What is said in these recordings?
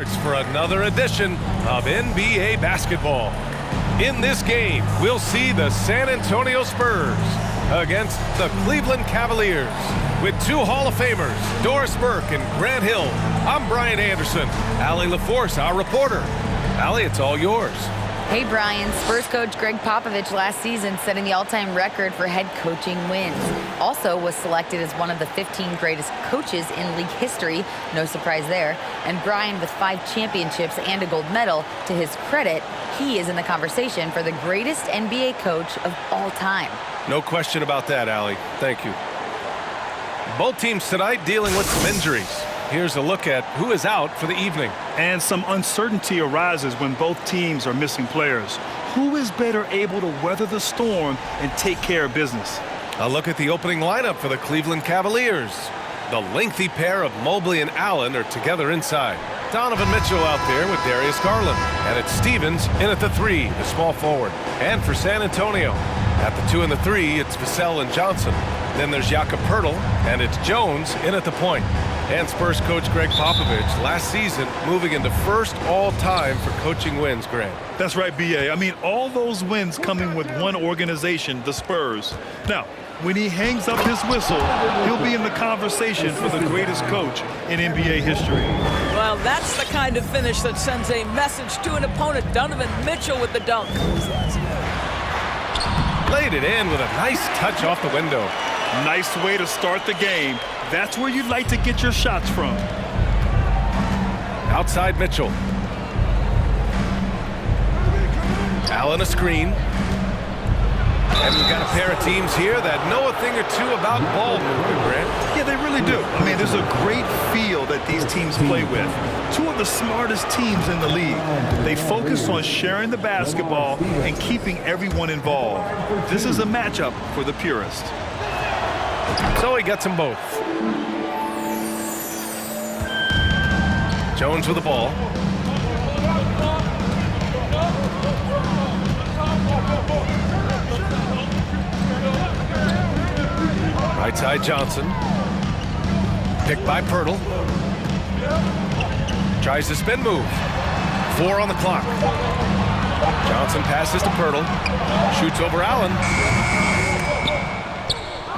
For another edition of NBA basketball. In this game, we'll see the San Antonio Spurs against the Cleveland Cavaliers. With two Hall of Famers, Doris Burke and Grant Hill, I'm Brian Anderson. Allie LaForce, our reporter. Allie, it's all yours. Hey, Brian. Spurs coach Greg Popovich last season setting the all-time record for head coaching wins. Also was selected as one of the 15 greatest coaches in league history. No surprise there. And Brian, with 5 championships and a gold medal, to his credit, he is in the conversation for the greatest NBA coach of all time. No question about that, Allie. Thank you. Both teams tonight dealing with some injuries. Here's a look at who is out for the evening. And some uncertainty arises when both teams are missing players. Who is better able to weather the storm and take care of business? A look at the opening lineup for the Cleveland Cavaliers. The lengthy pair of Mobley and Allen are together inside. Donovan Mitchell out there with Darius Garland. And it's Stevens in at the 3, the small forward. And for San Antonio, at the 2 and the 3, it's Vassell and Johnson. Then there's Jakob Poeltl, and it's Jones in at the point. And Spurs coach Greg Popovich last season moving into first all-time for coaching wins, Grant. That's right, B.A. I mean, all those wins coming with one organization, the Spurs. Now, when he hangs up his whistle, he'll be in the conversation for the greatest coach in NBA history. Well, that's the kind of finish that sends a message to an opponent. Donovan Mitchell with the dunk. Laid it in with a nice touch off the window. Nice way to start the game. That's where you'd like to get your shots from. Outside Mitchell. Allen a screen. And we've got a pair of teams here that know a thing or two about ball movement, Grant. Yeah, they really do. I mean, there's a great feel that these teams play with. Two of the smartest teams in the league. They focus on sharing the basketball and keeping everyone involved. This is a matchup for the purist. So he gets them both. Jones with the ball. Right side Johnson. Picked by Poeltl. Tries the spin move. 4 on the clock. Johnson passes to Poeltl. Shoots over Allen.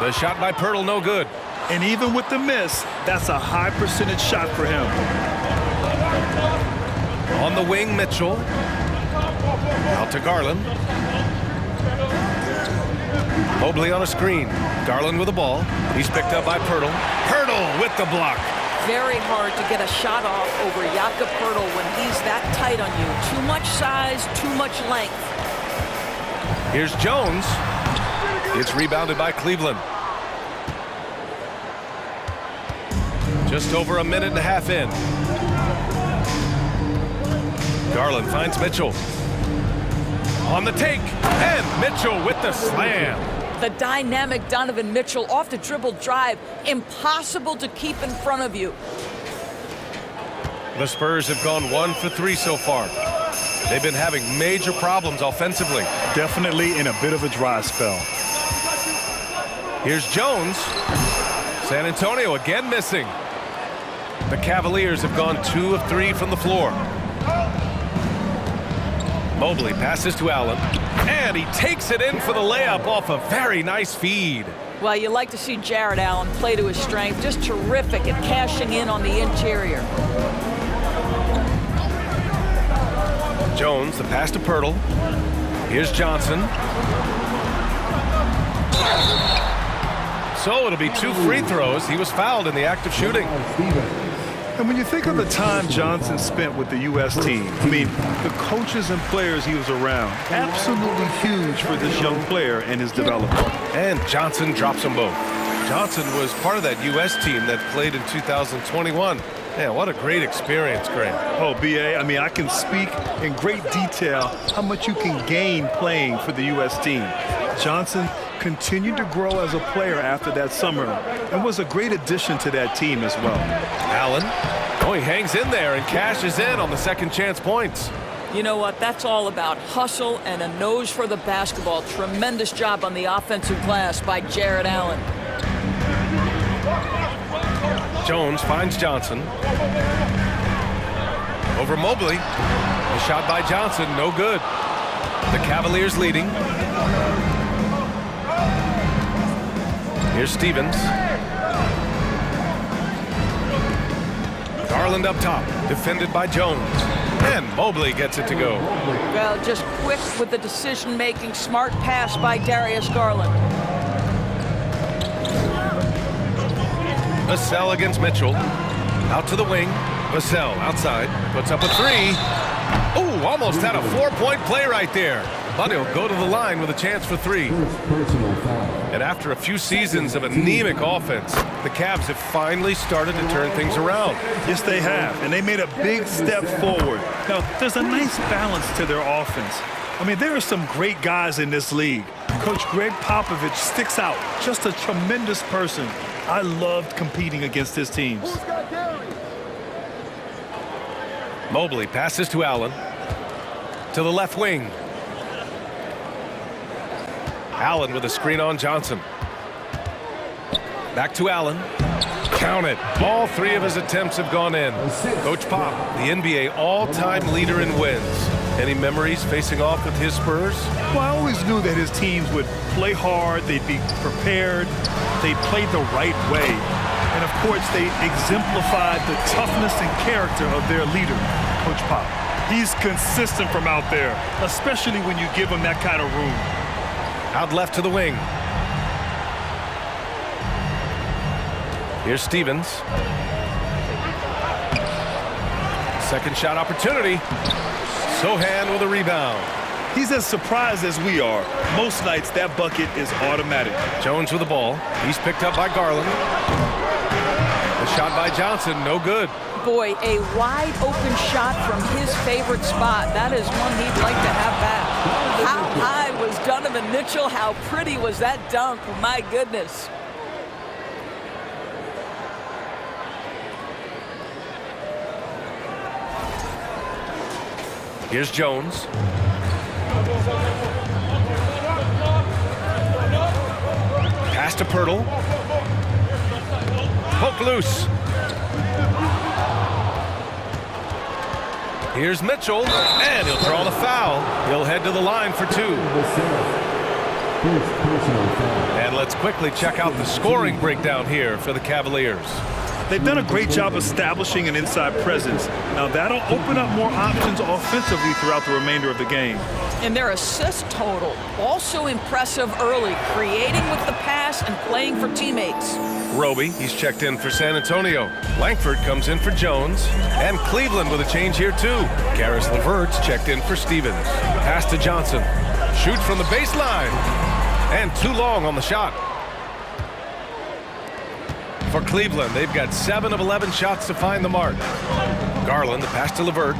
The shot by Poeltl, no good. And even with the miss, that's a high percentage shot for him. On the wing, Mitchell. Out to Garland. Mobley on a screen. Garland with the ball. He's picked up by Poeltl. Poeltl with the block. Very hard to get a shot off over Jakob Poeltl when he's that tight on you. Too much size, too much length. Here's Jones. It's rebounded by Cleveland. Just over a minute and a half in. Garland finds Mitchell. On the take. And Mitchell with the slam. The dynamic Donovan Mitchell off the dribble drive. Impossible to keep in front of you. The Spurs have gone 1 for 3 so far. They've been having major problems offensively. Definitely in a bit of a dry spell. Here's Jones. San Antonio again missing. The Cavaliers have gone 2 of 3 from the floor. Mobley passes to Allen. And he takes it in for the layup off a very nice feed. Well, you like to see Jarrett Allen play to his strength. Just terrific at cashing in on the interior. Jones, the pass to Poeltl. Here's Johnson. So it'll be 2 free throws. He was fouled in the act of shooting. And when you think of the time Johnson spent with the U.S. team, I mean, the coaches and players he was around, absolutely huge for this young player and his development. And Johnson drops them both. Johnson was part of that U.S. team that played in 2021. Man, what a great experience, Grant. Oh, B.A., I mean, I can speak in great detail how much you can gain playing for the U.S. team. Johnson continued to grow as a player after that summer and was a great addition to that team as well. Allen, oh, he hangs in there and cashes in on the second chance points. You know what? That's all about hustle and a nose for the basketball. Tremendous job on the offensive glass by Jarrett Allen. Jones finds Johnson. Over Mobley. A shot by Johnson, no good. The Cavaliers leading. Here's Stevens. Garland up top, defended by Jones. And Mobley gets it to go. Well, just quick with the decision-making, smart pass by Darius Garland. Vassell against Mitchell. Out to the wing. Vassell outside. Puts up a three. Ooh, almost had a 4-point play right there. But he'll go to the line with a chance for three. And after a few seasons of anemic offense, the Cavs have finally started to turn things around. Yes, they have, and they made a big step forward. Now, there's a nice balance to their offense. I mean, there are some great guys in this league. Coach Greg Popovich sticks out, just a tremendous person. I loved competing against his teams. Mobley passes to Allen. To the left wing. Allen with a screen on Johnson. Back to Allen. Count it. All three of his attempts have gone in. Coach Pop, the NBA all-time leader in wins. Any memories facing off with his Spurs? Well, I always knew that his teams would play hard, they'd be prepared, they'd play the right way. And, of course, they exemplified the toughness and character of their leader, Coach Pop. He's consistent from out there, especially when you give him that kind of room. Out left to the wing. Here's Stevens. Second shot opportunity. Sohan with a rebound. He's as surprised as we are. Most nights that bucket is automatic. Jones with the ball. He's picked up by Garland. The shot by Johnson, no good. Boy, a wide open shot from his favorite spot. That is one he'd like to have back. How high was Donovan Mitchell? How pretty was that dunk? My goodness. Here's Jones. Pass to Pirtle. Poke loose. Here's Mitchell, and he'll draw the foul. He'll head to the line for two. And let's quickly check out the scoring breakdown here for the Cavaliers. They've done a great job establishing an inside presence. Now that'll open up more options offensively throughout the remainder of the game. And their assist total, also impressive early, creating with the pass and playing for teammates. Roby, he's checked in for San Antonio. Langford comes in for Jones. And Cleveland with a change here too. Karis LeVert's checked in for Stevens. Pass to Johnson. Shoots from the baseline. And too long on the shot. For Cleveland, they've got 7 of 11 shots to find the mark. Garland, the pass to LeVert.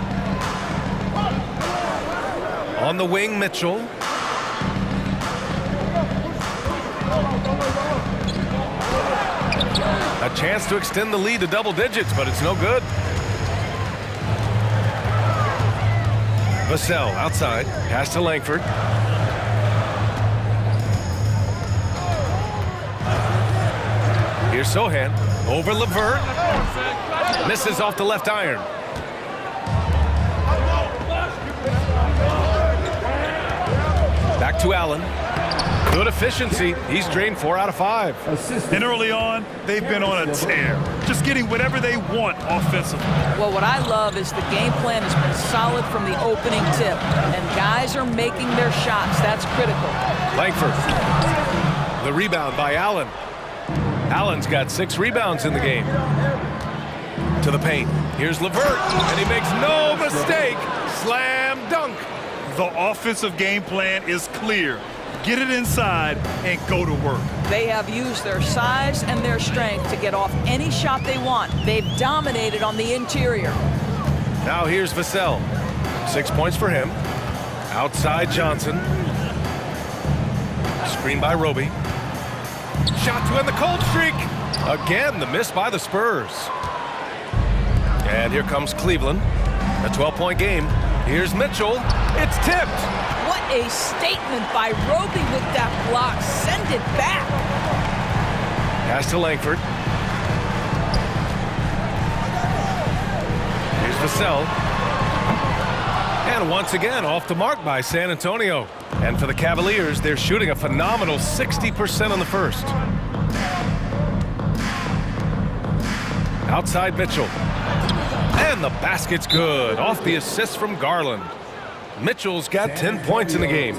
On the wing, Mitchell. A chance to extend the lead to double digits, but it's no good. Vassell outside. Pass to Langford. Here's Sohan. Over LeVert. Misses off the left iron. Back to Allen. Good efficiency. He's drained 4 out of 5. And early on, they've been on a tear. Just getting whatever they want offensively. Well, what I love is the game plan has been solid from the opening tip. And guys are making their shots. That's critical. Langford. The rebound by Allen. Allen's got 6 rebounds in the game. To the paint. Here's LeVert. And he makes no mistake. Slam dunk. The offensive game plan is clear. Get it inside and go to work. They have used their size and their strength to get off any shot they want. They've dominated on the interior. Now here's Vassell. 6 points for him. Outside Johnson. Screen by Roby. Shot to end the cold streak. Again, the miss by the Spurs. And here comes Cleveland. A 12-point game. Here's Mitchell. It's tipped. What a statement by Roby with that block. Send it back. Pass to Langford. Here's Vassell. And once again, off the mark by San Antonio. And for the Cavaliers, they're shooting a phenomenal 60% on the first. Outside Mitchell. And the basket's good. Off the assist from Garland. Mitchell's got 10 points in the game.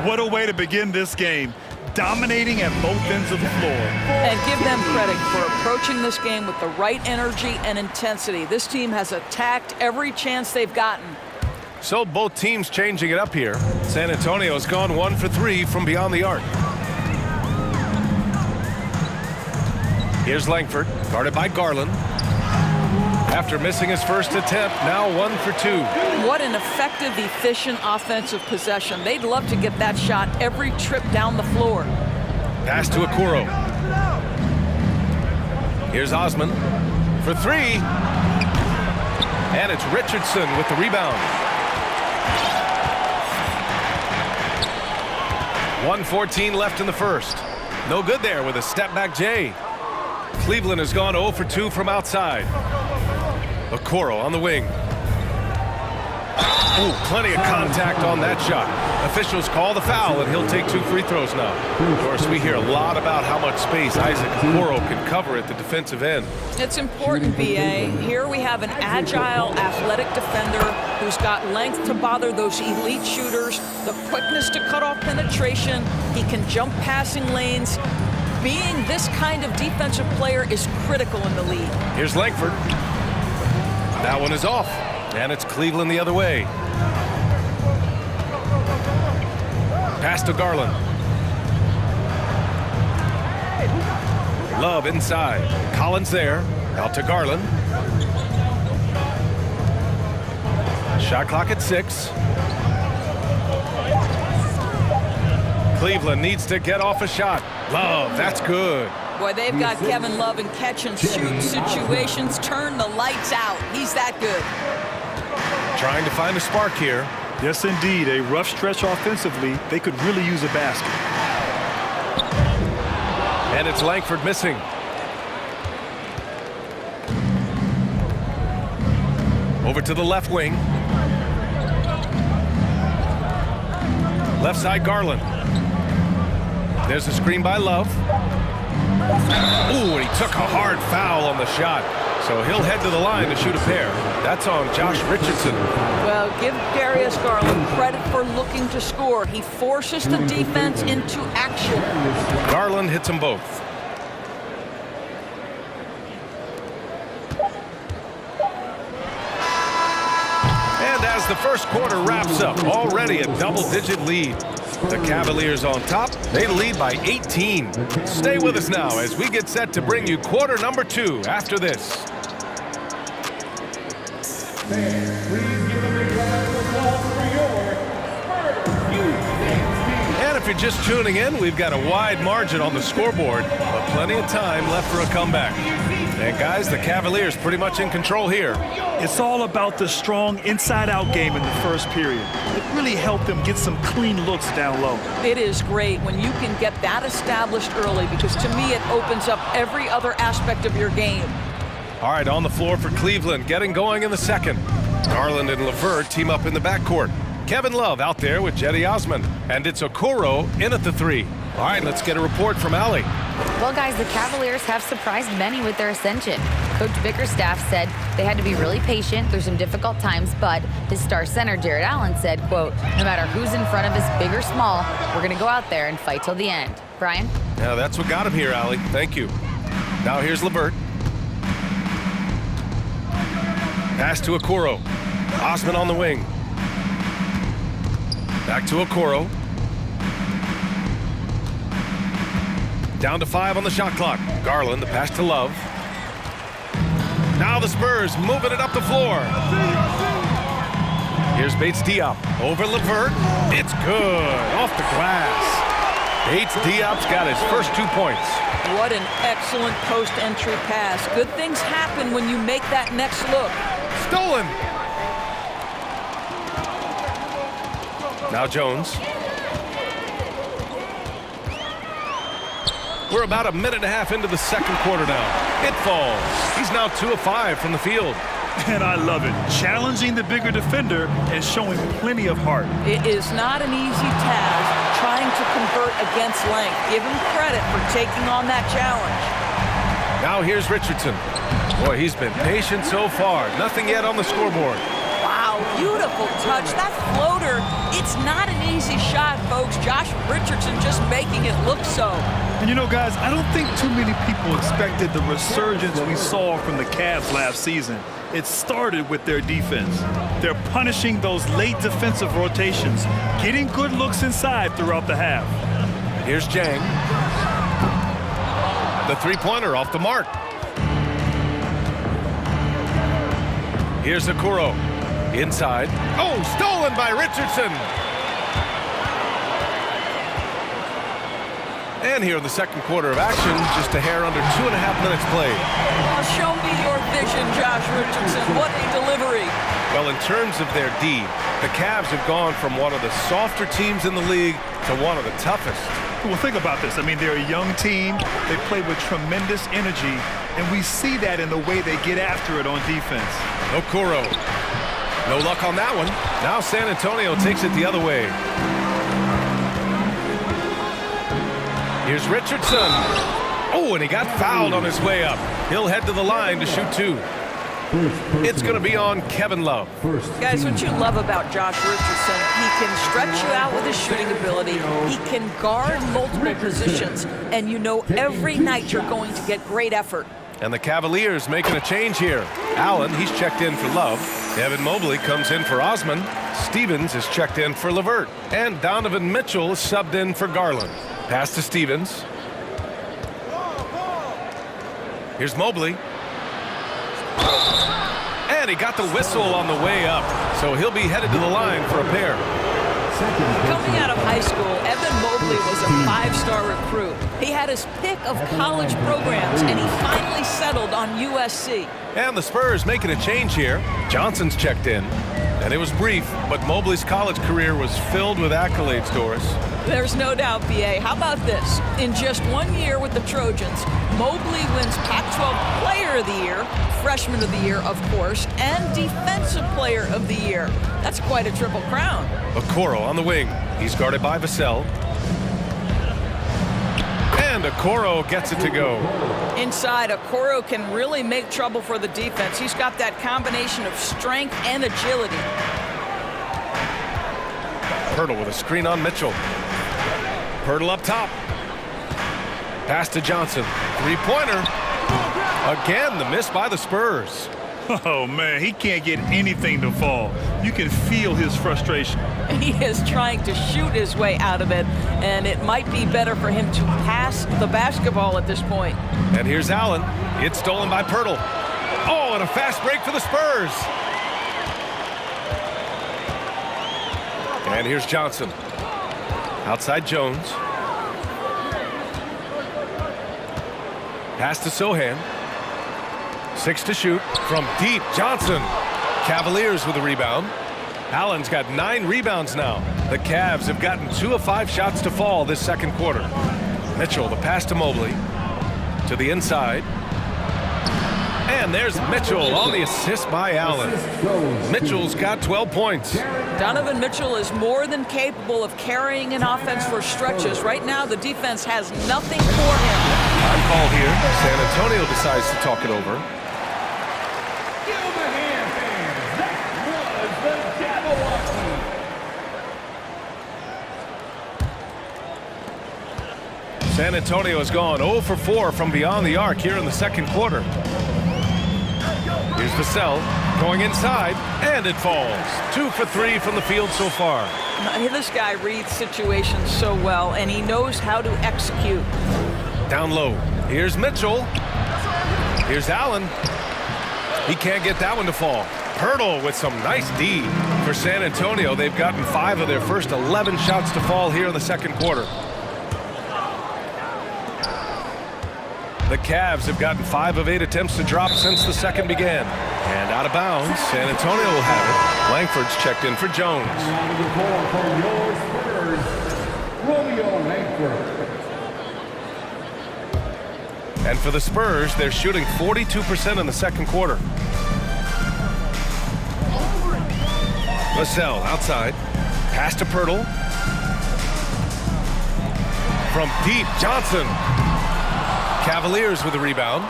What a way to begin this game. Dominating at both ends of the floor. And give them credit for approaching this game with the right energy and intensity. This team has attacked every chance they've gotten. So both teams changing it up here. San Antonio's gone 1 for 3 from beyond the arc. Here's Langford, guarded by Garland. After missing his first attempt, now 1 for 2. What an effective, efficient offensive possession. They'd love to get that shot every trip down the floor. Pass to Okoro. Here's Osman for 3. And it's Richardson with the rebound. 1:14 left in the first. No good there with a step-back J. Cleveland has gone 0 for 2 from outside. Okoro on the wing. Ooh, plenty of contact on that shot. Officials call the foul, and he'll take 2 free throws now. Of course, we hear a lot about how much space Isaac Okoro can cover at the defensive end. It's important, B.A. Here we have an agile, athletic defender who's got length to bother those elite shooters, the quickness to cut off penetration. He can jump passing lanes. Being this kind of defensive player is critical in the league. Here's Langford. That one is off, and it's Cleveland the other way. Pass to Garland. Love inside. Collins there. Out to Garland. Shot clock at 6. Cleveland needs to get off a shot. Love, that's good. Boy, they've got Kevin Love in catch-and-shoot situations. Turn the lights out. He's that good. Trying to find a spark here. Yes, indeed. A rough stretch offensively. They could really use a basket. And it's Langford missing. Over to the left wing. Left side, Garland. There's a screen by Love. Ooh, and he took a hard foul on the shot. So he'll head to the line to shoot a pair. That's on Josh Richardson. Well, give Darius Garland credit for looking to score. He forces the defense into action. Garland hits them both. And as the first quarter wraps up, already a double-digit lead. The Cavaliers on top. They lead by 18. Stay with us now as we get set to bring you quarter number 2 after this. And if you're just tuning in, we've got a wide margin on the scoreboard, but plenty of time left for a comeback. And guys, the Cavaliers pretty much in control here. It's all about the strong inside-out game in the first period. It really helped them get some clean looks down low. It is great when you can get that established early, because to me it opens up every other aspect of your game. All right, on the floor for Cleveland, getting going in the second. Garland and LeVert team up in the backcourt. Kevin Love out there with Cedi Osman. And it's Okoro in at the 3. All right, let's get a report from Allie. Well, guys, the Cavaliers have surprised many with their ascension. Coach Bickerstaff said they had to be really patient through some difficult times, but his star center, Jared Allen, said, quote, no matter who's in front of us, big or small, we're going to go out there and fight till the end. Brian? Yeah, that's what got him here, Allie. Thank you. Now here's LeVert. Pass to Okoro. Osman on the wing. Back to Okoro. Down to 5 on the shot clock. Garland, the pass to Love. Now the Spurs moving it up the floor. Here's Bates Diop. Over LeVert. It's good. Off the glass. Bates Diop's got his first 2 points. What an excellent post-entry pass. Good things happen when you make that next look. Stolen. Now Jones. We're about a minute and a half into the second quarter now. It falls. He's now 2 of 5 from the field. And I love it. Challenging the bigger defender and showing plenty of heart. It is not an easy task trying to convert against length. Give him credit for taking on that challenge. Now here's Richardson. Boy, he's been patient so far. Nothing yet on the scoreboard. Wow, beautiful touch. That floater, it's not an easy shot, folks. Josh Richardson just making it look so. And you know, guys, I don't think too many people expected the resurgence we saw from the Cavs last season. It started with their defense. They're punishing those late defensive rotations, getting good looks inside throughout the half. Here's Jang. The three-pointer off the mark. Here's Okoro. Inside. Oh, stolen by Richardson. And here in the second quarter of action, just a hair under 2.5 minutes played. Oh, show me your vision, Josh Richardson. What a delivery. Well, in terms of their D, the Cavs have gone from one of the softer teams in the league to one of the toughest. Well, think about this. I mean, they're a young team. They play with tremendous energy, and we see that in the way they get after it on defense. Okoro. No luck on that one. Now San Antonio takes it the other way. Here's Richardson. Oh, and he got fouled on his way up. He'll head to the line to shoot two. It's going to be on Kevin Love. Guys, what you love about Josh Richardson, he can stretch you out with his shooting ability. He can guard multiple positions. And you know every night you're going to get great effort. And the Cavaliers making a change here. Allen, he's checked in for Love. Evan Mobley comes in for Osman. Stevens is checked in for LeVert. And Donovan Mitchell is subbed in for Garland. Pass to Stevens. Here's Mobley. And he got the whistle on the way up. So he'll be headed to the line for a pair. Coming out of high school, Evan Mobley was a 5-star recruit. He had his pick of college programs, and he finally settled on USC. And the Spurs making a change here. Johnson's checked in. And it was brief, but Mobley's college career was filled with accolades, Doris. There's no doubt, BA. How about this? In just 1 year with the Trojans, Mobley wins Pac-12 Player of the Year, Freshman of the Year, of course, and Defensive Player of the Year. That's quite a triple crown. Okoro on the wing. He's guarded by Vassell. And Okoro gets it to go. Inside, Okoro can really make trouble for the defense. He's got that combination of strength and agility. Pirtle with a screen on Mitchell. Pirtle up top. Pass to Johnson. Three-pointer. Again, the miss by the Spurs. Oh, man, he can't get anything to fall. You can feel his frustration. He is trying to shoot his way out of it, and it might be better for him to pass the basketball at this point. And here's Allen. It's stolen by Pirtle. Oh, and a fast break for the Spurs. And here's Johnson. Outside Jones. Pass to Sohan. 6 to shoot from deep. Johnson. Cavaliers with a rebound. Allen's got 9 rebounds now. The Cavs have gotten 2 of 5 shots to fall this second quarter. Mitchell, the pass to Mobley. To the inside. And there's Mitchell on the assist by Allen. Mitchell's got 12 points. Donovan Mitchell is more than capable of carrying an offense for stretches. Right now, the defense has nothing for him. Time called here. San Antonio decides to talk it over. San Antonio has gone 0 for 4 from beyond the arc here in the second quarter. Here's Vassell going inside, and it falls. 2 for 3 from the field so far. This guy reads situations so well, and he knows how to execute. Down low. Here's Mitchell. Here's Allen. He can't get that one to fall. Pirtle with some nice D. For San Antonio, they've gotten 5 of their first 11 shots to fall here in the second quarter. The Cavs have gotten 5 of 8 attempts to drop since the second began. And out of bounds, San Antonio will have it. Langford's checked in for Jones. And for the Spurs, they're shooting 42% in the second quarter. Vassell outside. Pass to Pirtle. From deep, Johnson. Cavaliers with the rebound.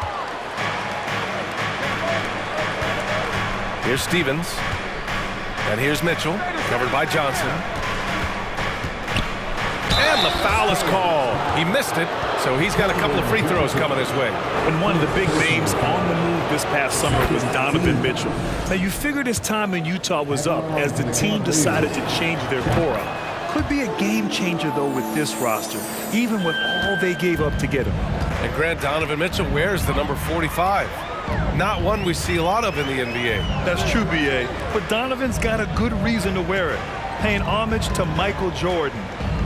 Here's Stevens. And here's Mitchell, covered by Johnson. And the foul is called. He missed it, so he's got a couple of free throws coming his way. And one of the big names on the move this past summer was Donovan Mitchell. Now, you figured his time in Utah was up as the team decided to change their core up. Could be a game changer, though, with this roster, even with all they gave up to get him. And Grant, Donovan Mitchell wears the number 45. Not one we see a lot of in the NBA. That's true, B.A., but Donovan's got a good reason to wear it, paying homage to Michael Jordan.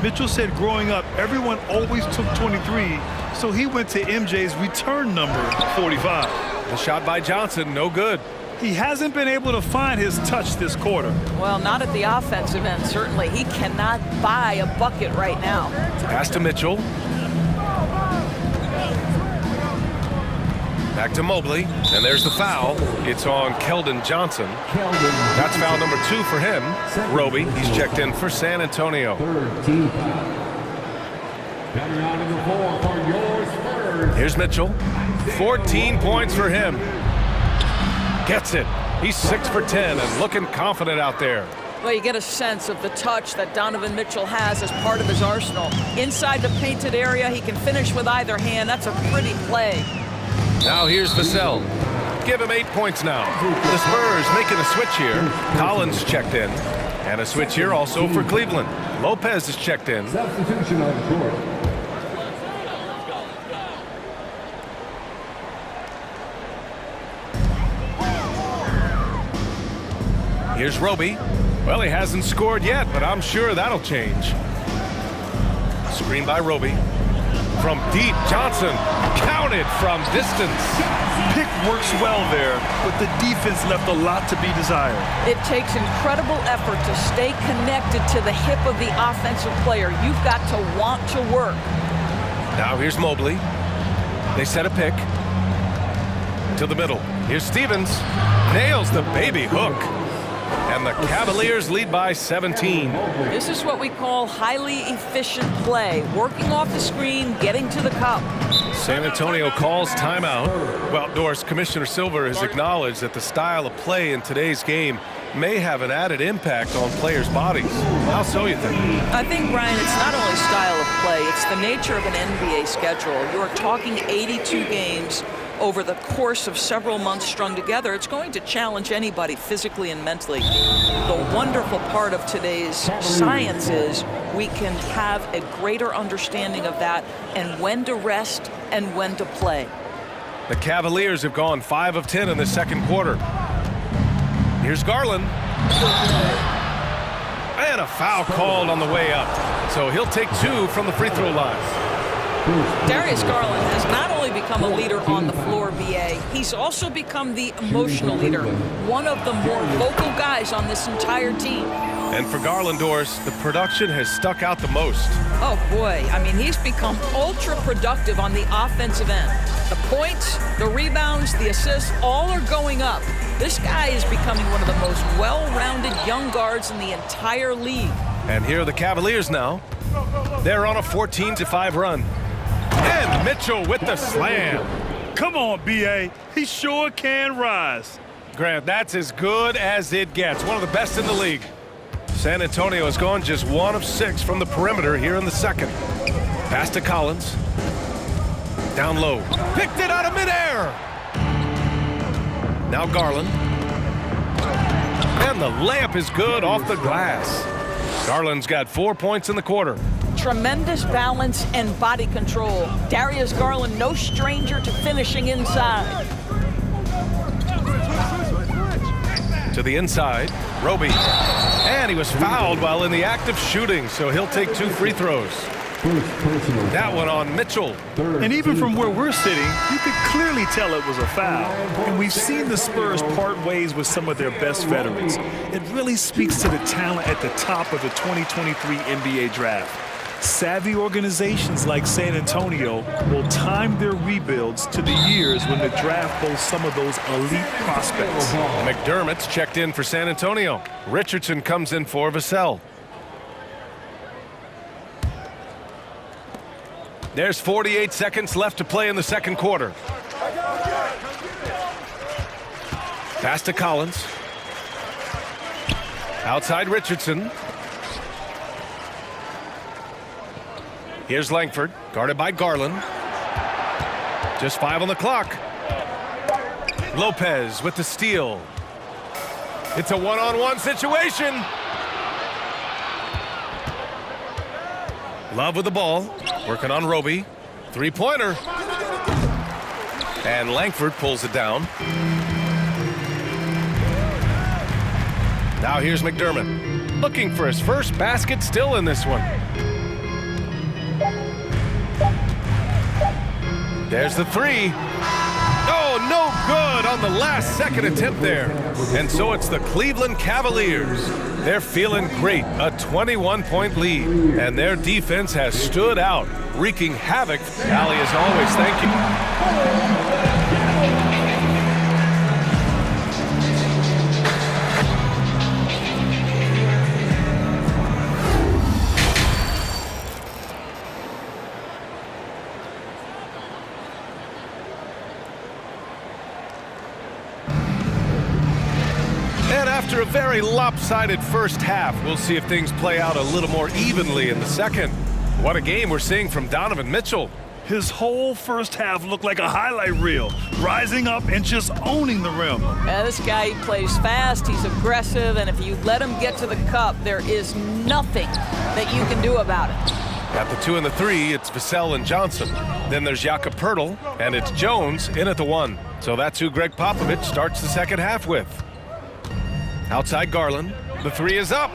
Mitchell said growing up, everyone always took 23, so he went to MJ's return number, 45. The shot by Johnson, no good. He hasn't been able to find his touch this quarter. Well, not at the offensive end, certainly. He cannot buy a bucket right now. Pass to Mitchell. Back to Mobley, and there's the foul. It's on Keldon Johnson. That's foul number 2 for him. Roby, he's checked in for San Antonio. Here's Mitchell. 14 points for him. Gets it. He's 6 for 10 and looking confident out there. Well, you get a sense of the touch that Donovan Mitchell has as part of his arsenal. Inside the painted area, he can finish with either hand. That's a pretty play. Now here's Vassell. Give him 8 points now. The Spurs making a switch here. Collins checked in. And a switch here also for Cleveland. Lopez is checked in. Substitution on court. Here's Roby. Well, he hasn't scored yet, but I'm sure that'll change. Screen by Roby. From deep, Johnson counted from distance. Pick works well there, but the defense left a lot to be desired. It takes incredible effort to stay connected to the hip of the offensive player. You've got to want to work. Now here's Mobley. They set a pick. To the middle. Here's Stevens. Nails the baby hook. And the Cavaliers lead by 17. This is what we call highly efficient play. Working off the screen, getting to the cup. San Antonio calls timeout. Well, Doris, Commissioner Silver has acknowledged that the style of play in today's game may have an added impact on players' bodies. How so, you think? I think, Brian, it's not only style of play, it's the nature of an NBA schedule. You're talking 82 games over the course of several months strung together. It's going to challenge anybody physically and mentally. The wonderful part of today's science is we can have a greater understanding of that and when to rest and when to play. The Cavaliers have gone 5 of 10 in the second quarter. Here's Garland. And a foul called on the way up. So he'll take 2 from the free throw line. Darius Garland has not only become a leader on the floor, BA, he's also become the emotional leader, one of the more vocal guys on this entire team. And for Garland, Doris, the production has stuck out the most. Oh, boy. I mean, he's become ultra productive on the offensive end. The points, the rebounds, the assists, all are going up. This guy is becoming one of the most well-rounded young guards in the entire league. And here are the Cavaliers now. They're on a 14-5 run. And Mitchell with the slam. Come on, B.A. He sure can rise. Grant, that's as good as it gets. One of the best in the league. San Antonio has gone just 1 of 6 from the perimeter here in the second. Pass to Collins. Down low. Picked it out of midair. Now Garland. And the layup is good off the glass. Garland's got 4 points in the quarter. Tremendous balance and body control. Darius Garland, no stranger to finishing inside. To the inside, Roby. And he was fouled while in the act of shooting, so he'll take 2 free throws. That one on Mitchell. And even from where we're sitting, you could clearly tell it was a foul. And we've seen the Spurs part ways with some of their best veterans. It really speaks to the talent at the top of the 2023 NBA draft. Savvy organizations like San Antonio will time their rebuilds to the years when the draft boasts some of those elite prospects. McDermott's checked in for San Antonio. Richardson comes in for Vassell. There's 48 seconds left to play in the second quarter. Pass to Collins. Outside Richardson. Here's Langford, guarded by Garland. Just 5 on the clock. Lopez with the steal. It's a one-on-one situation. Love with the ball, working on Roby. Three-pointer. And Langford pulls it down. Now here's McDermott, looking for his first basket still in this one. There's the three. Oh, no good on the last second attempt there. And so it's the Cleveland Cavaliers. They're feeling great, a 21-point lead. And their defense has stood out, wreaking havoc. Allie, as always, thank you. After a very lopsided first half, we'll see if things play out a little more evenly in the second. What a game we're seeing from Donovan Mitchell. His whole first half looked like a highlight reel, rising up and just owning the rim. Yeah, this guy plays fast, he's aggressive, and if you let him get to the cup, there is nothing that you can do about it. At the 2 and the 3, it's Vassell and Johnson. Then there's Jakob Poeltl, and it's Jones in at the 1. So that's who Greg Popovich starts the second half with. Outside Garland, the 3 is up.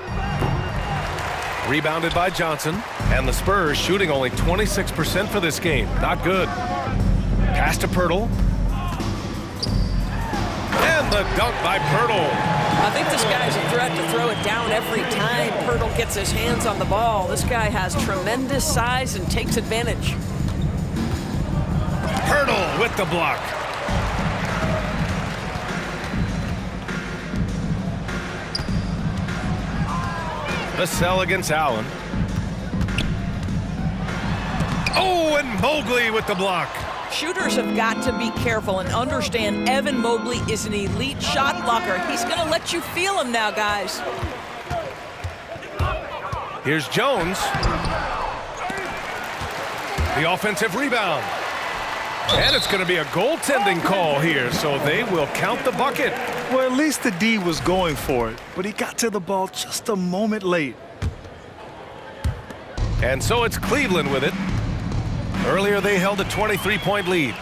Rebounded by Johnson, and the Spurs shooting only 26% for this game. Not good. Pass to Poeltl. And the dunk by Poeltl. I think this guy's a threat to throw it down every time Poeltl gets his hands on the ball. This guy has tremendous size and takes advantage. Poeltl with the block. Vassell against Allen. Oh, and Mobley with the block. Shooters have got to be careful and understand Evan Mobley is an elite shot blocker. He's going to let you feel him now, guys. Here's Jones. The offensive rebound. And it's going to be a goaltending call here, so they will count the bucket. Well, at least the D was going for it, but he got to the ball just a moment late. And so it's Cleveland with it. Earlier, they held a 23-point lead.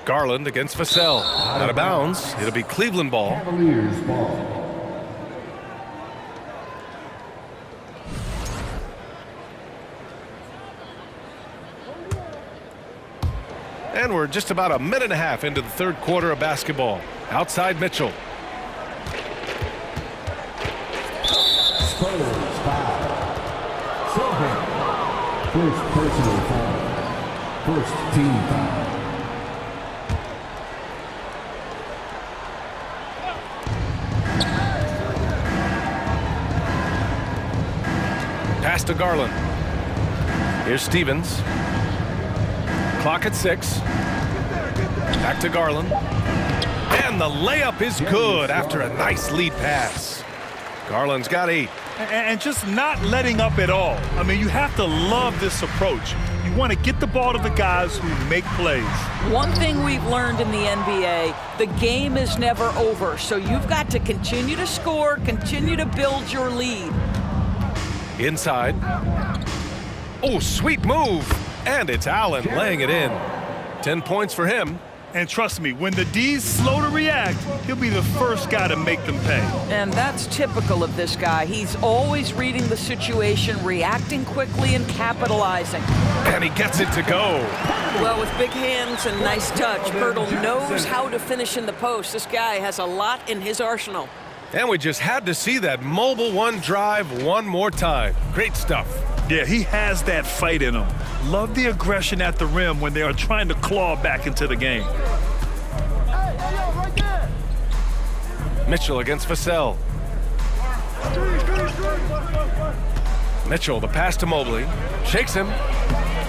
Garland against Vassell. Out of bounds. It'll be Cleveland ball. Cavaliers ball. And we're just about a minute and a half into the third quarter of basketball. Outside Mitchell. Spurs foul. Silver. First personal foul. First team foul. Pass to Garland. Here's Stevens. Clock at 6. Back to Garland. And the layup is good after a nice lead pass. Garland's got 8. And just not letting up at all. I mean, you have to love this approach. You want to get the ball to the guys who make plays. One thing we've learned in the NBA, the game is never over. So you've got to continue to score, continue to build your lead. Inside. Oh, sweet move. And it's Allen laying it in. 10 points for him. And trust me, when the D's slow to react, he'll be the first guy to make them pay. And that's typical of this guy. He's always reading the situation, reacting quickly and capitalizing. And he gets it to go. Well, with big hands and nice touch, Poeltl knows how to finish in the post. This guy has a lot in his arsenal. And we just had to see that mobile one drive one more time. Great stuff. Yeah, he has that fight in him. Love the aggression at the rim when they are trying to claw back into the game. Mitchell against Vassell. Mitchell, the pass to Mobley. Shakes him.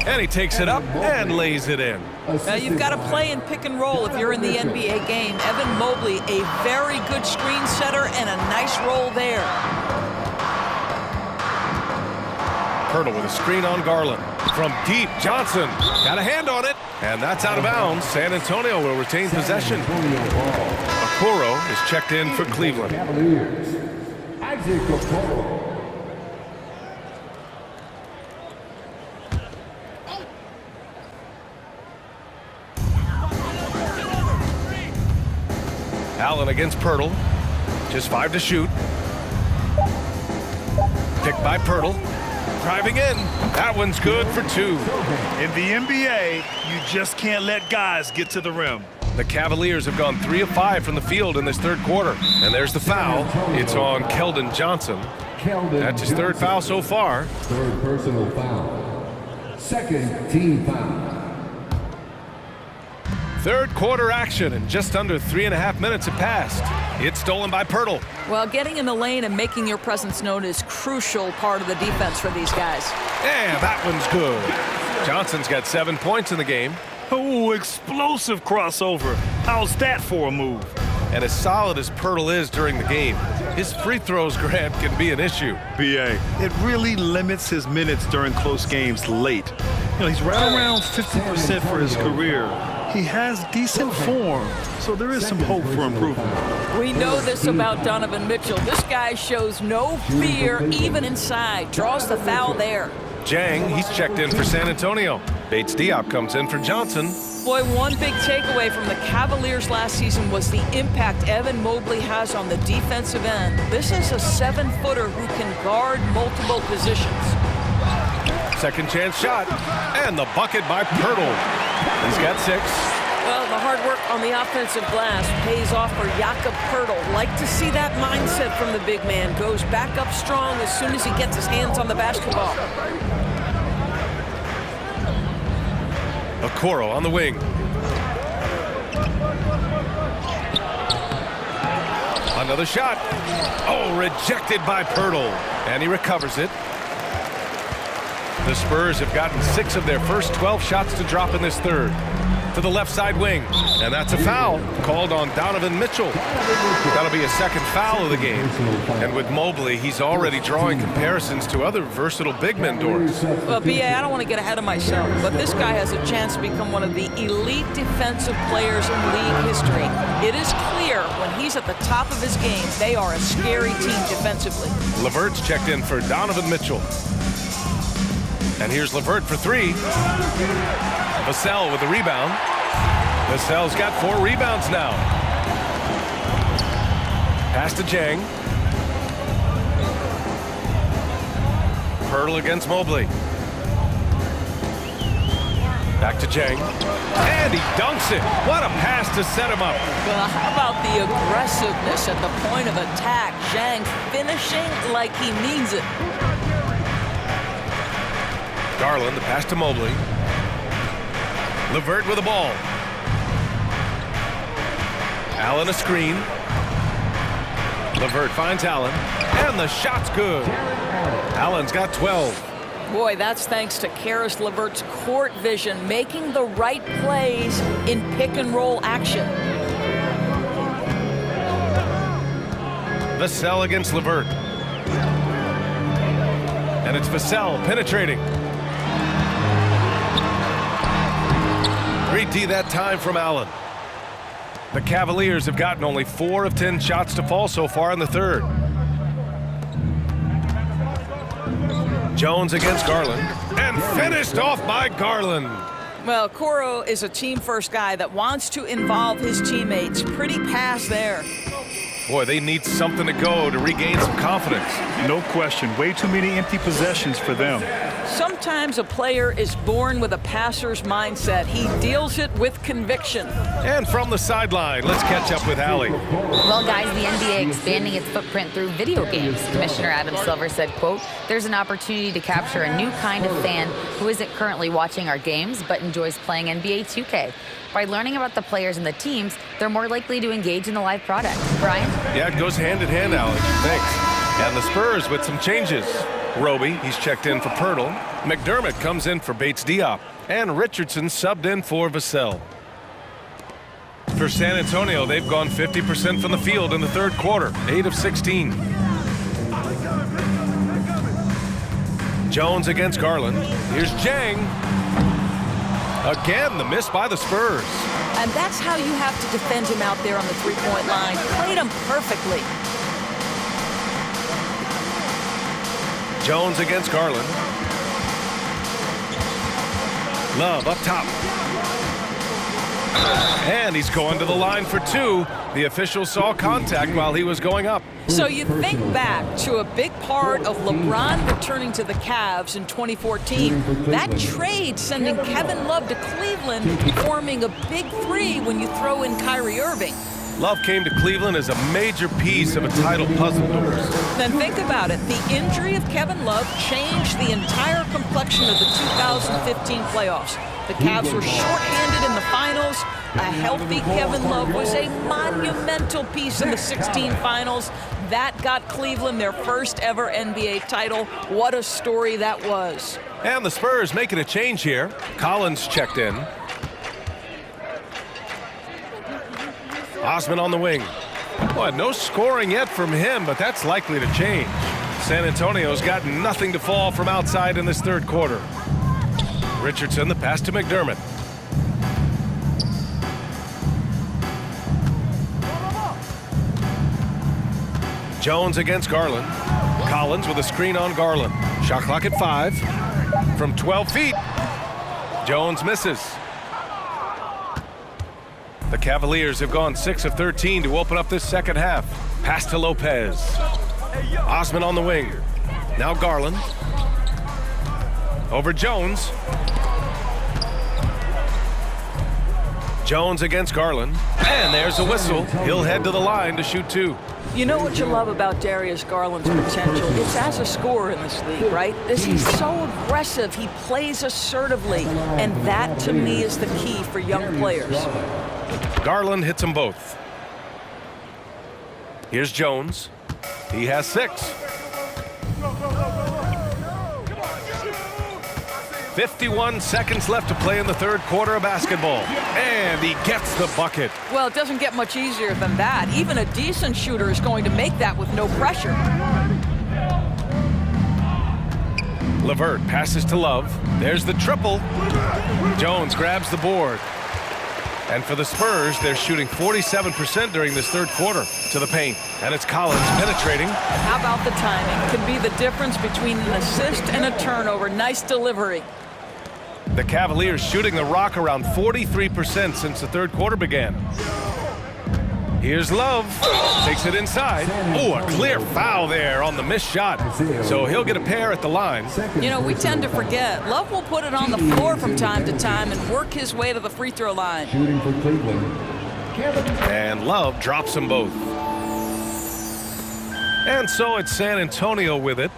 And he takes it up and lays it in. Now you've got to play in pick and roll if you're in the NBA game. Evan Mobley, a very good screen setter and a nice roll there. Pirtle with a screen on Garland. From deep, Johnson got a hand on it. And that's out of bounds. San Antonio will retain possession. Okoro is checked in for Cleveland. Cavaliers. Isaac Okoro. Allen against Pirtle. Just 5 to shoot. Picked by Pirtle. Driving in. That one's good for 2. In the NBA, you just can't let guys get to the rim. The Cavaliers have gone 3 of 5 from the field in this third quarter. And there's the foul. It's on Keldon Johnson. That's his third foul so far. Third personal foul. Second team foul. Third quarter action, and just under 3.5 minutes have passed. It's stolen by Pirtle. Well, getting in the lane and making your presence known is crucial part of the defense for these guys. And that one's good. Johnson's got 7 points in the game. Oh, explosive crossover. How's that for a move? And as solid as Pirtle is during the game, his free throws, Grant, can be an issue. BA, it really limits his minutes during close games late. You know, he's right around 50% for his career. He has decent form, so there is some hope for improvement. We know this about Donovan Mitchell. This guy shows no fear even inside. Draws the foul there. Jang, he's checked in for San Antonio. Bates Diop comes in for Johnson. Boy, one big takeaway from the Cavaliers last season was the impact Evan Mobley has on the defensive end. This is a 7-footer who can guard multiple positions. Second chance shot, and the bucket by Pirtle. He's got 6. Well, the hard work on the offensive glass pays off for Jakob Pirtle. Like to see that mindset from the big man. Goes back up strong as soon as he gets his hands on the basketball. Okoro on the wing. Another shot. Oh, rejected by Pirtle. And he recovers it. The Spurs have gotten 6 of their first 12 shots to drop in this third. To the left side wing. And that's a foul called on Donovan Mitchell. That'll be a second foul of the game. And with Mobley, he's already drawing comparisons to other versatile big men, Doris. Well, B.A., I don't want to get ahead of myself, but this guy has a chance to become one of the elite defensive players in league history. It is clear when he's at the top of his game, they are a scary team defensively. LeVert's checked in for Donovan Mitchell. And here's LeVert for 3. Vassell with the rebound. Vassell's got 4 rebounds now. Pass to Jang. Pirtle against Mobley. Back to Jang. And he dunks it. What a pass to set him up. Well, how about the aggressiveness at the point of attack? Jang finishing like he means it. Garland, the pass to Mobley. LeVert with the ball. Allen a screen. LeVert finds Allen. And the shot's good. Allen's got 12. Boy, that's thanks to Karis LeVert's court vision, making the right plays in pick-and-roll action. Vassell against LeVert. And it's Vassell penetrating. 3D that time from Allen. The Cavaliers have gotten only 4 of 10 shots to fall so far in the third. Jones against Garland. And finished off by Garland. Well, Okoro is a team-first guy that wants to involve his teammates. Pretty pass there. Boy, they need something to go to regain some confidence. No question. Way too many empty possessions for them. Sometimes a player is born with a passer's mindset. He deals it with conviction. And from the sideline, let's catch up with Allie. Well, guys, the NBA expanding its footprint through video games. Commissioner Adam Silver said, quote, "There's an opportunity to capture a new kind of fan who isn't currently watching our games but enjoys playing NBA 2K. By learning about the players and the teams, they're more likely to engage in the live product." Brian? Yeah, it goes hand in hand, Allie. Thanks. And the Spurs with some changes. Roby, he's checked in for Pirtle. McDermott comes in for Bates Diop. And Richardson subbed in for Vassell. For San Antonio, they've gone 50% from the field in the third quarter, 8 of 16. Jones against Garland. Here's Jang. Again, the miss by the Spurs. And that's how you have to defend him out there on the three-point line. Played him perfectly. Jones against Garland. Love up top. And he's going to the line for two. The official saw contact while he was going up. So you think back to a big part of LeBron returning to the Cavs in 2014. That trade sending Kevin Love to Cleveland, forming a big three when you throw in Kyrie Irving. Love came to Cleveland as a major piece of a title puzzle doors. Then think about it. The injury of Kevin Love changed the entire complexion of the 2015 playoffs. The Cavs were shorthanded in the finals. A healthy Kevin Love was a monumental piece in the 16 finals. That got Cleveland their first ever NBA title. What a story that was. And the Spurs making a change here. Collins checked in. Osman on the wing. Well, no scoring yet from him, but that's likely to change. San Antonio's got nothing to fall from outside in this third quarter. Richardson, the pass to McDermott. Jones against Garland. Collins with a screen on Garland. Shot clock at 5. From 12 feet. Jones misses. The Cavaliers have gone 6 of 13 to open up this second half. Pass to Lopez. Osman on the wing. Now Garland. Over Jones. Jones against Garland. And there's a whistle. He'll head to the line to shoot two. You know what you love about Darius Garland's potential? It's as a scorer in this league, right? He's so aggressive. He plays assertively. And that, to me, is the key for young players. Garland hits them both. Here's Jones. He has 6. 51 seconds left to play in the third quarter of basketball. And he gets the bucket. Well, it doesn't get much easier than that. Even a decent shooter is going to make that with no pressure. LeVert passes to Love. There's the triple. Jones grabs the board. And for the Spurs, they're shooting 47% during this third quarter to the paint. And it's Collins penetrating. How about the timing? Could be the difference between an assist and a turnover. Nice delivery. The Cavaliers shooting the rock around 43% since the third quarter began. Here's Love. Takes it inside. Oh, a clear foul there on the missed shot. So he'll get a pair at the line. You know, we tend to forget. Love will put it on the floor from time to time and work his way to the free throw line. Shooting for Cleveland. And Love drops them both. And so it's San Antonio with it.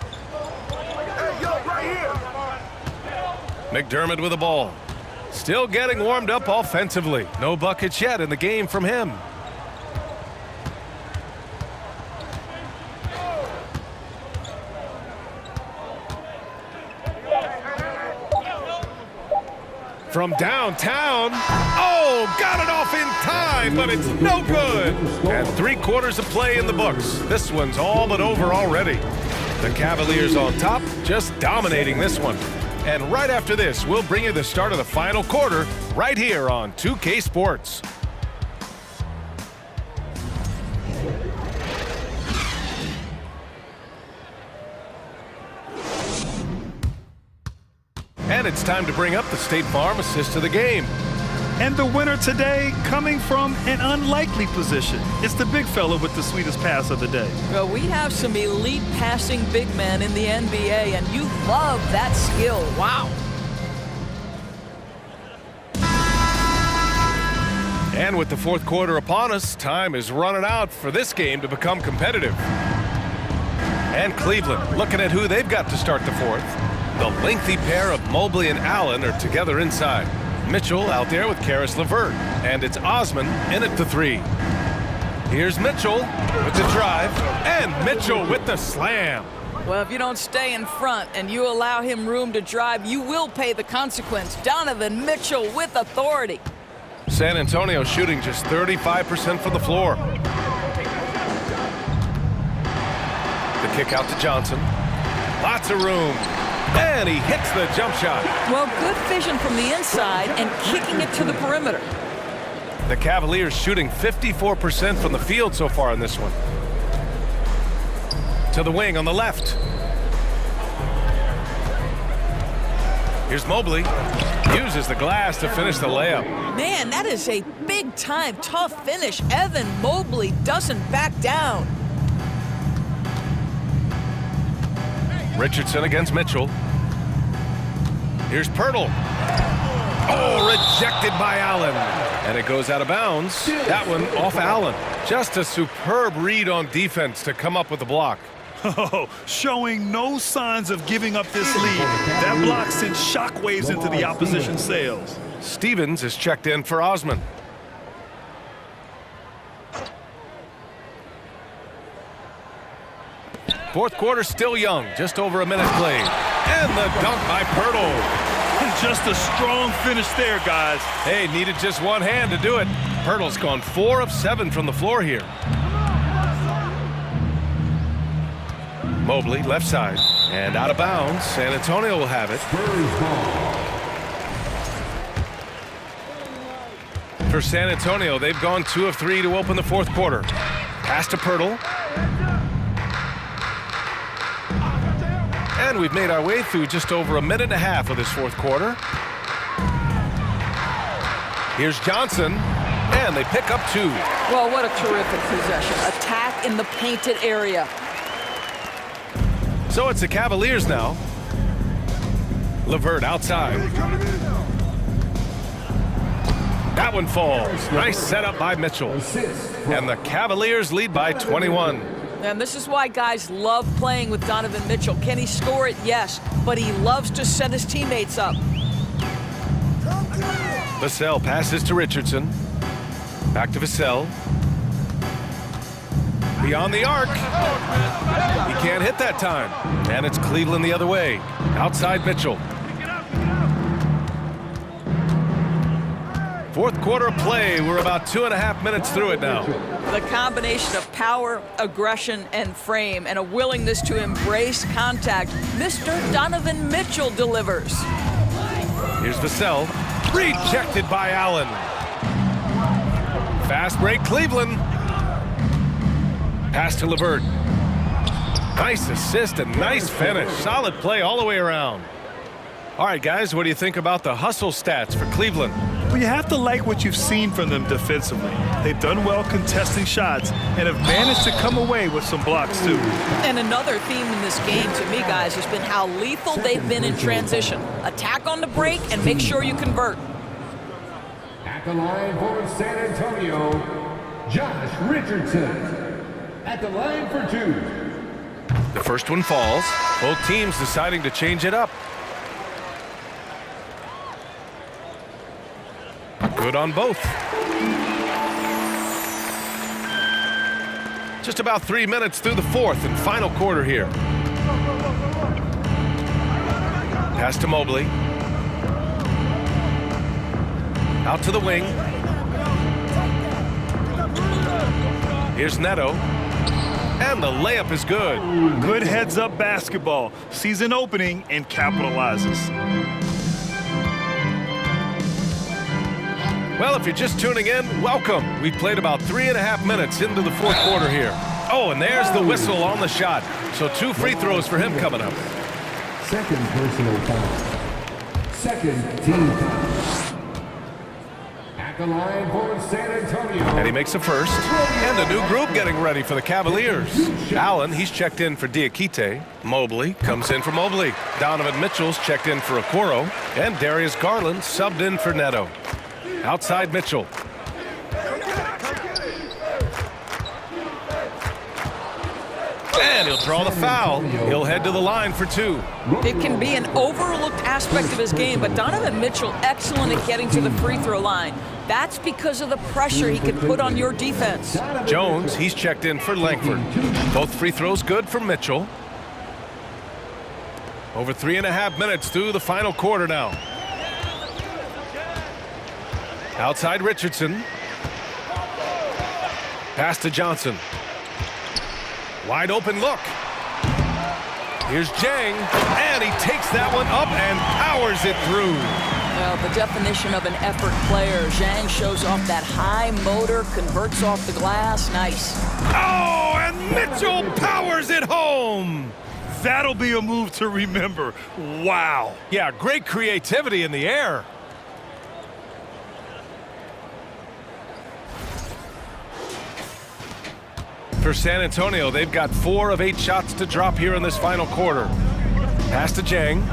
McDermott with the ball. Still getting warmed up offensively. No buckets yet in the game from him. From downtown. Oh, got it off in time, but it's no good. And 3 quarters of play in the books. This one's all but over already. The Cavaliers on top, just dominating this one. And right after this, we'll bring you the start of the final quarter right here on 2K Sports. And it's time to bring up the State Farm assist of the game. And the winner today coming from an unlikely position. It's the big fella with the sweetest pass of the day. Well, we have some elite passing big men in the NBA, and you love that skill. Wow. And with the fourth quarter upon us, time is running out for this game to become competitive. And Cleveland looking at who they've got to start the fourth. The lengthy pair of Mobley and Allen are together inside. Mitchell out there with Caris LeVert, and it's Osman in at the three. Here's Mitchell with the drive, and Mitchell with the slam. Well, if you don't stay in front and you allow him room to drive, you will pay the consequence. Donovan Mitchell with authority. San Antonio shooting just 35% from the floor. The kick out to Johnson. Lots of room. And he hits the jump shot. Well, good vision from the inside and kicking it to the perimeter. The Cavaliers shooting 54% from the field so far in this one. To the wing on the left. Here's Mobley. Uses the glass to finish the layup. Man, that is a big-time, tough finish. Evan Mobley doesn't back down. Richardson against Mitchell. Here's Pirtle. Oh, rejected by Allen. And it goes out of bounds. That one off Allen. Just a superb read on defense to come up with the block. Oh, showing no signs of giving up this lead. That block sent shockwaves into the opposition's sails. Stevens is checked in for Osman. Fourth quarter still young, just over a minute played. And the dunk by Pirtle. Just a strong finish there, guys. Hey, needed just one hand to do it. Pirtle's gone 4 of 7 from the floor here. Mobley, left side, and out of bounds. San Antonio will have it. For San Antonio, they've gone 2 of 3 to open the fourth quarter. Pass to Pirtle. And we've made our way through just over a minute and a half of this fourth quarter. Here's Johnson, and they pick up 2. Well, what a terrific possession. Attack in the painted area. So it's the Cavaliers now. LeVert outside. That one falls. Nice setup by Mitchell. And the Cavaliers lead by 21. And this is why guys love playing with Donovan Mitchell. Can he score it? Yes. But he loves to set his teammates up. Vassell passes to Richardson. Back to Vassell. Beyond the arc. He can't hit that time. And it's Cleveland the other way. Outside Mitchell. Fourth quarter play. We're about 2.5 minutes through it now. The combination of power, aggression, and frame, and a willingness to embrace contact. Mr. Donovan Mitchell delivers. Here's Vassell. Rejected by Allen. Fast break, Cleveland. Pass to LeVert. Nice assist and nice finish. Solid play all the way around. All right, guys, what do you think about the hustle stats for Cleveland? Well, you have to like what you've seen from them defensively. They've done well contesting shots and have managed to come away with some blocks, too. And another theme in this game, to me, guys, has been how lethal they've been in transition. Attack on the break and make sure you convert. At the line for San Antonio, Josh Richardson. At the line for 2. The first one falls. Both teams deciding to change it up. Good on both. Just about 3 minutes through the fourth and final quarter here. Pass to Mobley. Out to the wing. Here's Neto. And the layup is good. Good heads-up basketball. Sees an opening and capitalizes. Well, if you're just tuning in, welcome. We played about 3.5 minutes into the fourth quarter here. Oh, and there's the whistle on the shot. So 2 free throws for him coming up. Second personal foul. Second team foul. At the line for San Antonio. And he makes a first. And a new group getting ready for the Cavaliers. Allen, he's checked in for Diakite. Mobley comes in for Mobley. Donovan Mitchell's checked in for Okoro. And Darius Garland subbed in for Neto. Outside Mitchell. And he'll draw the foul. He'll head to the line for 2. It can be an overlooked aspect of his game, but Donovan Mitchell excellent at getting to the free throw line. That's because of the pressure he can put on your defense. Jones, he's checked in for Langford. Both free throws good for Mitchell. Over 3.5 minutes through the final quarter now. Outside Richardson. Pass to Johnson. Wide open look. Here's Jang, and he takes that one up and powers it through. Well, the definition of an effort player. Zhang shows off that high motor, converts off the glass. Nice. Oh, and Mitchell powers it home. That'll be a move to remember. Wow. Yeah, great creativity in the air. For San Antonio, they've got 4 of 8 shots to drop here in this final quarter. Pass to Jang.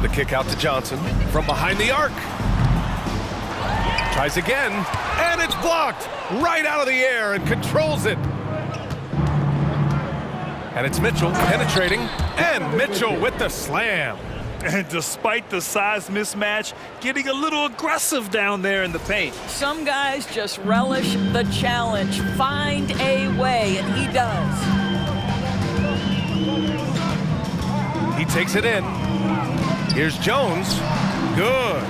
The kick out to Johnson from behind the arc. Tries again, and it's blocked right out of the air and controls it. And it's Mitchell penetrating, and Mitchell with the slam. And despite the size mismatch, getting a little aggressive down there in the paint. Some guys just relish the challenge. Find a way, and he does. He takes it in. Here's Jones. Good.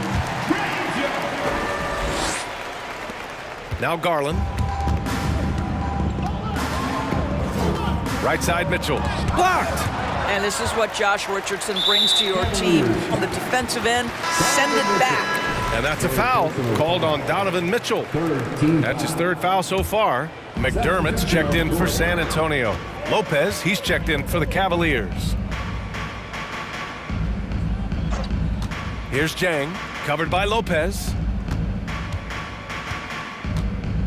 Now Garland. Right side Mitchell. Blocked. And this is what Josh Richardson brings to your team. On the defensive end, send it back. And that's a foul called on Donovan Mitchell. That's his 3rd foul so far. McDermott's checked in for San Antonio. Lopez, he's checked in for the Cavaliers. Here's Jang, covered by Lopez.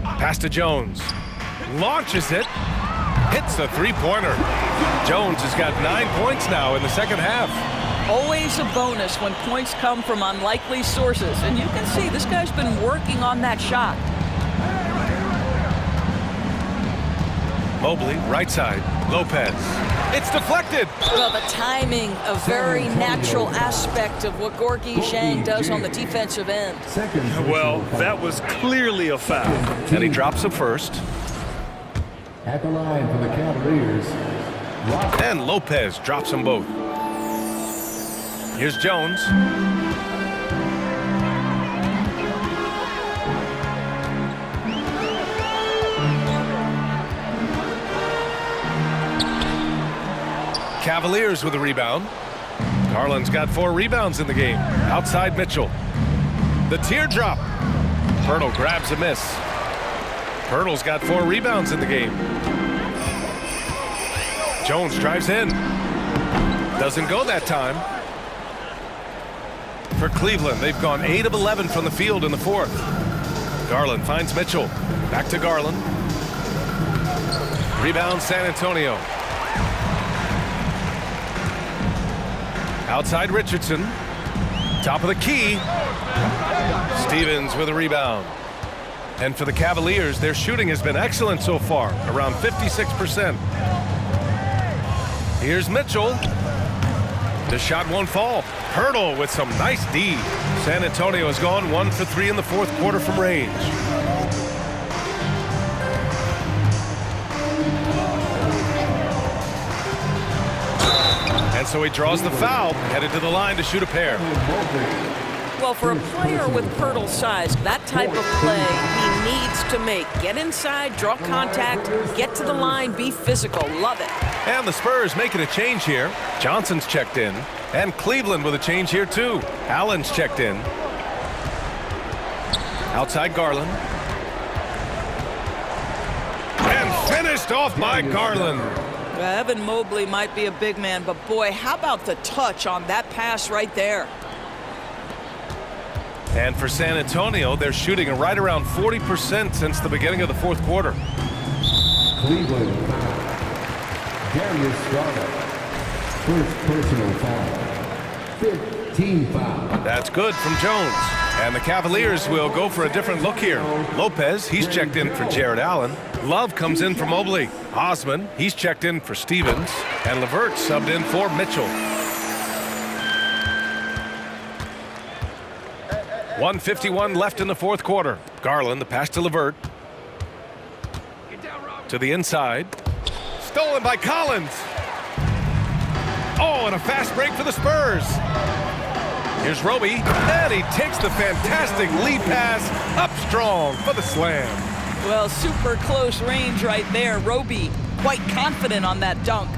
Pass to Jones. Launches it. Hits a 3-pointer. Jones has got 9 points now in the second half. Always a bonus when points come from unlikely sources. And you can see this guy's been working on that shot. Mobley, right side. Lopez. It's deflected. Well, the timing, a very natural aspect of what Gorgui Zhang does on the defensive end. Well, that was clearly a foul. And he drops it first. At the line for the Cavaliers. And Lopez drops them both. Here's Jones. Cavaliers with a rebound. Garland's got 4 rebounds in the game. Outside Mitchell. The teardrop. Pirtle grabs a miss. Pirtle's got 4 rebounds in the game. Jones drives in. Doesn't go that time. For Cleveland, they've gone 8 of 11 from the field in the 4th. Garland finds Mitchell. Back to Garland. Rebound San Antonio. Outside Richardson. Top of the key. Stevens with a rebound. And for the Cavaliers, their shooting has been excellent so far, around 56%. Here's Mitchell. The shot won't fall. Pirtle with some nice D. San Antonio has gone 1 for 3 in the 4th quarter from range. And so he draws the foul, headed to the line to shoot a pair. Well, for a player with Pirtle's size, that type of play he needs to make. Get inside, draw contact, get to the line, be physical. Love it. And the Spurs making a change here. Johnson's checked in. And Cleveland with a change here, too. Allen's checked in. Outside Garland. And finished off by Garland. Evan Mobley might be a big man, but boy, how about the touch on that pass right there? And for San Antonio, they're shooting right around 40% since the beginning of the fourth quarter. Cleveland foul. Darius Garland. First personal foul. 15 foul. That's good from Jones. And the Cavaliers will go for a different look here. Lopez, he's checked in for Jared Allen. Love comes in for Mobley. Osman, he's checked in for Stevens. And LeVert subbed in for Mitchell. 1:51 left in the fourth quarter. Garland, the pass to LeVert. To the inside. Stolen by Collins. Oh, and a fast break for the Spurs. Here's Roby, and he takes the fantastic lead pass up strong for the slam. Well, super close range right there. Roby quite confident on that dunk.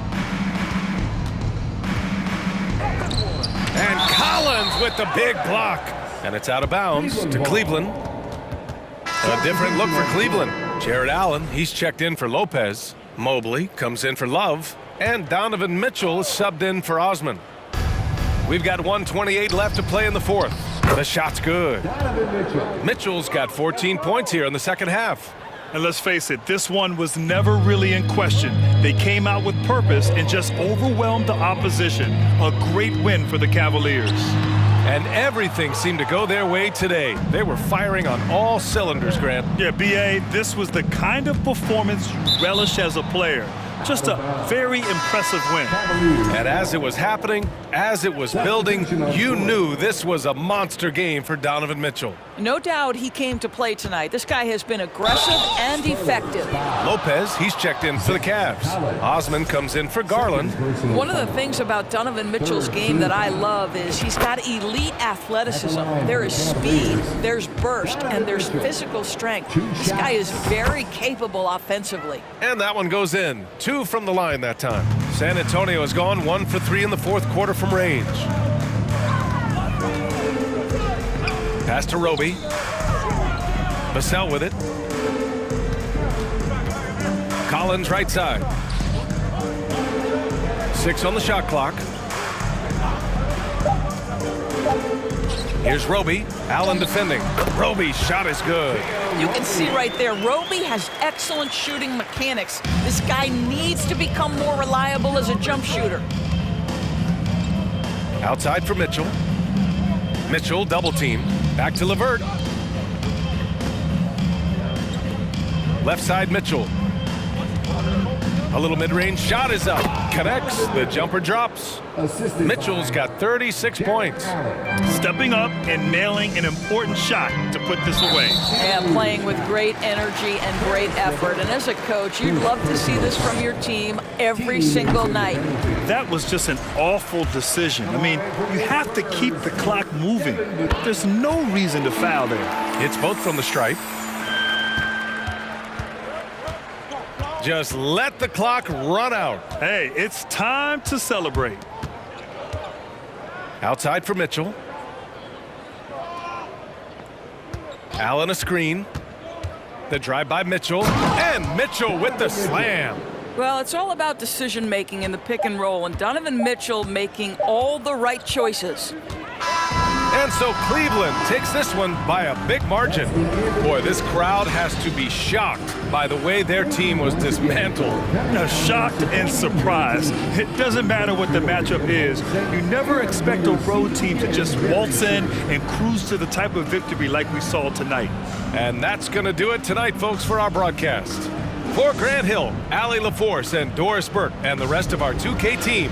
And Collins with the big block. And it's out of bounds to Cleveland. A different look for Cleveland. Jared Allen, he's checked in for Lopez. Mobley comes in for Love. And Donovan Mitchell is subbed in for Osman. We've got 1:28 left to play in the fourth. The shot's good. Mitchell's got 14 points here in the second half. And let's face it, this one was never really in question. They came out with purpose and just overwhelmed the opposition. A great win for the Cavaliers. And everything seemed to go their way today. They were firing on all cylinders, Grant. Yeah, B.A., this was the kind of performance you relish as a player. Just a very impressive win. And as it was happening, as it was building, you knew this was a monster game for Donovan Mitchell. No doubt he came to play tonight. This guy has been aggressive and effective. Lopez, he's checked in for the Cavs. Osman comes in for Garland. One of the things about Donovan Mitchell's game that I love is he's got elite athleticism. There is speed, there's burst, and there's physical strength. This guy is very capable offensively. And that one goes in. 2 from the line that time. San Antonio has gone 1 for 3 in the fourth quarter from range. Pass to Roby. Vassell with it. Collins right side. 6 on the shot clock. Here's Roby. Allen defending. Roby's shot is good. You can see right there, Roby has excellent shooting mechanics. This guy needs to become more reliable as a jump shooter. Outside for Mitchell. Mitchell double team. Back to LeVert. Left side Mitchell. A little mid-range shot is up. Connects. The jumper drops. Mitchell's got 36 points. Stepping up and nailing an important shot to put this away. Yeah, playing with great energy and great effort. And as a coach, you'd love to see this from your team every single night. That was just an awful decision. I mean, you have to keep the clock moving. There's no reason to foul there. It's both from the stripe. Just let the clock run out. Hey, it's time to celebrate. Outside for Mitchell. Allen a screen. The drive by Mitchell. And Mitchell with the slam. Well, it's all about decision making in the pick and roll, and Donovan Mitchell making all the right choices. And so Cleveland takes this one by a big margin. Boy, this crowd has to be shocked by the way their team was dismantled. Shocked and surprised. It doesn't matter what the matchup is. You never expect a road team to just waltz in and cruise to the type of victory like we saw tonight. And that's going to do it tonight, folks, for our broadcast. For Grant Hill, Allie LaForce, and Doris Burke, and the rest of our 2K team,